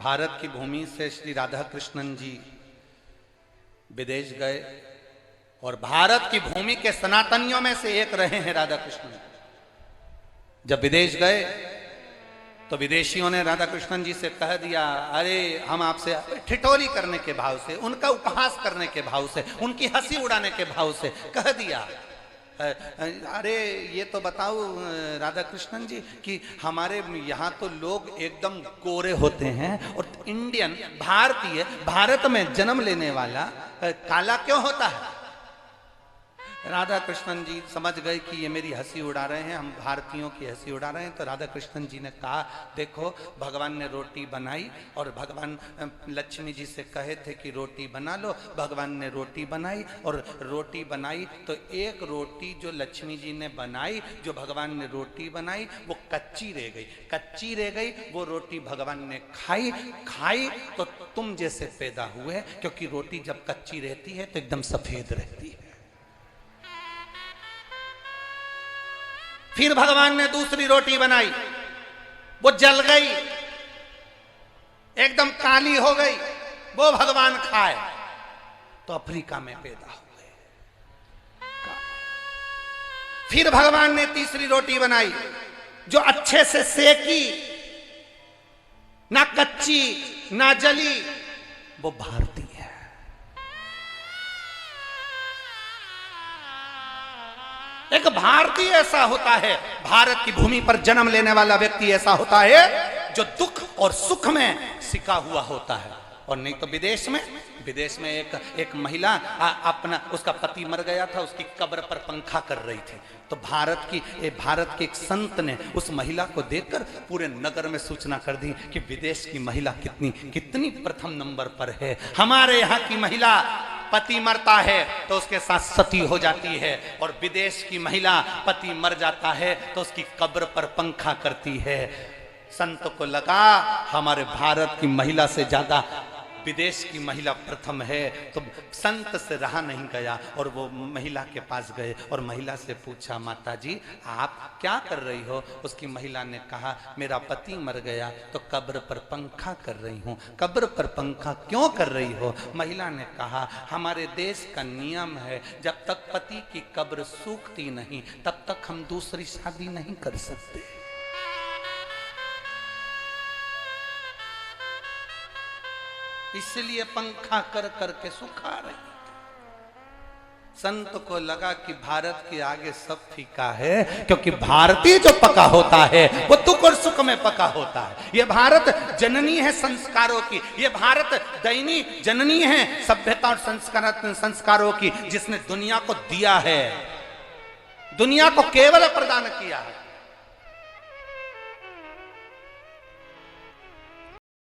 भारत की भूमि से श्री राधा कृष्णन जी विदेश गए और भारत की भूमि के सनातनियों में से एक रहे हैं राधा कृष्णन। जब विदेश गए तो विदेशियों ने राधा कृष्णन जी से कह दिया, अरे हम आपसे ठिठोली करने के भाव से, उनका उपहास करने के भाव से, उनकी हंसी उड़ाने के भाव से कह दिया, अरे ये तो बताओ राधा कृष्णन जी कि हमारे यहाँ तो लोग एकदम गोरे होते हैं और इंडियन भारतीय भारत में जन्म लेने वाला काला क्यों होता है। राधा कृष्णन जी समझ गए कि ये मेरी हंसी उड़ा रहे हैं, हम भारतीयों की हंसी उड़ा रहे हैं। तो राधा कृष्णन जी ने कहा, देखो भगवान ने रोटी बनाई और भगवान लक्ष्मी जी से कहे थे कि रोटी बना लो, भगवान ने रोटी बनाई और रोटी बनाई तो एक रोटी जो लक्ष्मी जी ने बनाई, जो भगवान ने रोटी बनाई वो कच्ची रह गई, कच्ची रह गई। वो रोटी भगवान ने खाई तो तुम जैसे पैदा हुए, क्योंकि रोटी जब कच्ची रहती है तो एकदम सफेद रहती है। फिर भगवान ने दूसरी रोटी बनाई, वो जल गई, एकदम काली हो गई, वो भगवान खाए तो अफ्रीका में पैदा हो गए। फिर भगवान ने तीसरी रोटी बनाई जो अच्छे से सेकी, ना कच्ची ना जली, वो भारतीय है। एक भारतीय ऐसा होता है, भारत की भूमि पर जन्म लेने वाला व्यक्ति ऐसा होता है जो दुख और सुख में सिका हुआ होता है। और नहीं तो विदेश में एक महिला अपना, उसका पति मर गया था, उसकी कब्र पर पंखा कर रही थी। तो भारत के एक संत ने उस महिला को देखकर पूरे नगर में सूचना कर दी कि विदेश की महिला कितनी प्रथम नंबर पर है। हमारे यहाँ की महिला पति मरता है तो उसके साथ सती हो जाती है, और विदेश की महिला पति मर जाता है तो उसकी कब्र पर पंखा करती है। संत को लगा हमारे भारत की महिला से ज्यादा विदेश की महिला प्रथम है, तो संत से रहा नहीं गया और वो महिला के पास गए और महिला से पूछा, माता जी आप क्या कर रही हो। उसकी महिला ने कहा, मेरा पति मर गया तो कब्र पर पंखा कर रही हूँ। कब्र पर पंखा क्यों कर रही हो। महिला ने कहा, हमारे देश का नियम है जब तक पति की कब्र सूखती नहीं तब तक हम दूसरी शादी नहीं कर सकते। इसलिए पंखा कर करके सुखा रही। संत को लगा कि भारत के आगे सब फीका है, क्योंकि भारतीय जो पका होता है वो दुख और सुख में पका होता है। ये भारत जननी है संस्कारों की, ये भारत दैनी जननी है सभ्यता और संस्कारों की, जिसने दुनिया को दिया है, दुनिया को केवल प्रदान किया है।